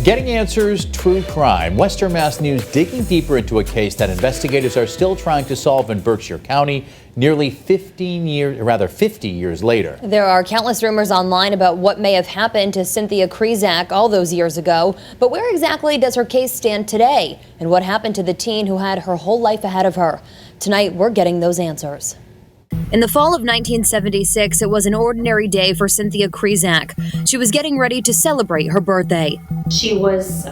Getting answers, true crime. Western Mass News digging deeper into a case that investigators are still trying to solve in Berkshire County nearly 50 years later. There are countless rumors online about what may have happened to Cynthia Krizack all those years ago. But where exactly does her case stand today? And what happened to the teen who had her whole life ahead of her? Tonight, we're getting those answers. In the fall of 1976, it was an ordinary day for Cynthia Krizack. She was getting ready to celebrate her birthday. She was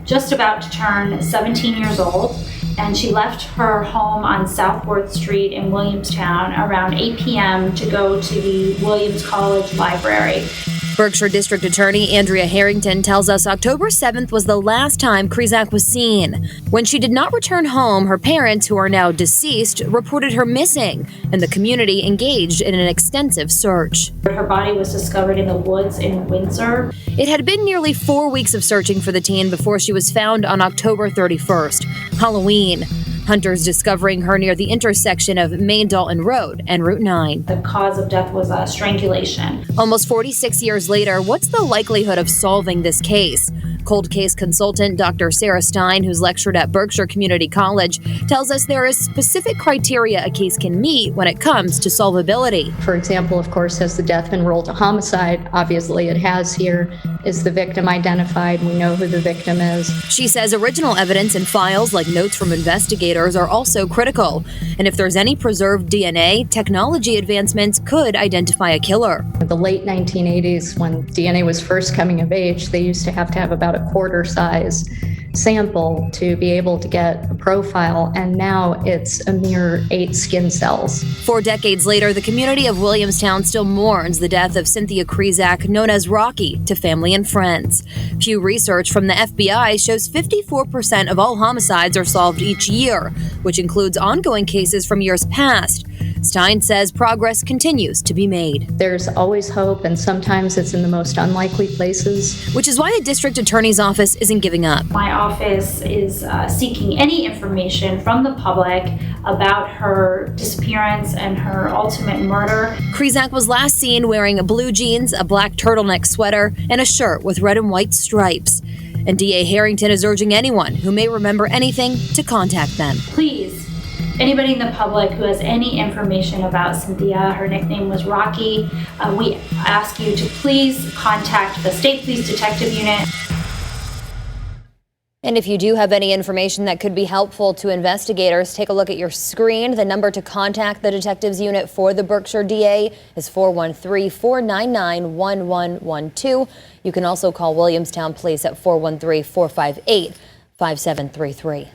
just about to turn 17 years old, and she left her home on South 4th Street in Williamstown around 8 p.m. to go to the Williams College Library. Berkshire District Attorney Andrea Harrington tells us October 7th was the last time Krizack was seen. When she did not return home, her parents, who are now deceased, reported her missing, and the community engaged in an extensive search. Her body was discovered in the woods in Windsor. It had been nearly 4 weeks of searching for the teen before she was found on October 31st, Halloween. Hunters discovering her near the intersection of Main Dalton Road and Route 9. The cause of death was strangulation. Almost 46 years later, what's the likelihood of solving this case? Cold case consultant Dr. Sarah Stein, who's lectured at Berkshire Community College, tells us there is specific criteria a case can meet when it comes to solvability. For example, of course, has the death been ruled a homicide? Obviously it has here. Is the victim identified? We know who the victim is. She says original evidence and files like notes from investigators are also critical. And if there's any preserved DNA, technology advancements could identify a killer. In the late 1980s, when DNA was first coming of age, they used to have about a quarter size sample to be able to get a profile, and now it's a mere 8 skin cells. 4 decades later, the community of Williamstown still mourns the death of Cynthia Krizack, known as Rocky to family and friends. Pew research from the FBI shows 54% of all homicides are solved each year, which includes ongoing cases from years past. Stein says progress continues to be made. There's always hope, and sometimes it's in the most unlikely places. Which is why the district attorney's office isn't giving up. My office is seeking any information from the public about her disappearance and her ultimate murder. Krizack was last seen wearing blue jeans, a black turtleneck sweater, and a shirt with red and white stripes. And DA Harrington is urging anyone who may remember anything to contact them. Please, anybody in the public who has any information about Cynthia, her nickname was Rocky, we ask you to please contact the State Police Detective Unit. And if you do have any information that could be helpful to investigators, take a look at your screen. The number to contact the detectives unit for the Berkshire DA is 413-499-1112. You can also call Williamstown Police at 413-458-5733.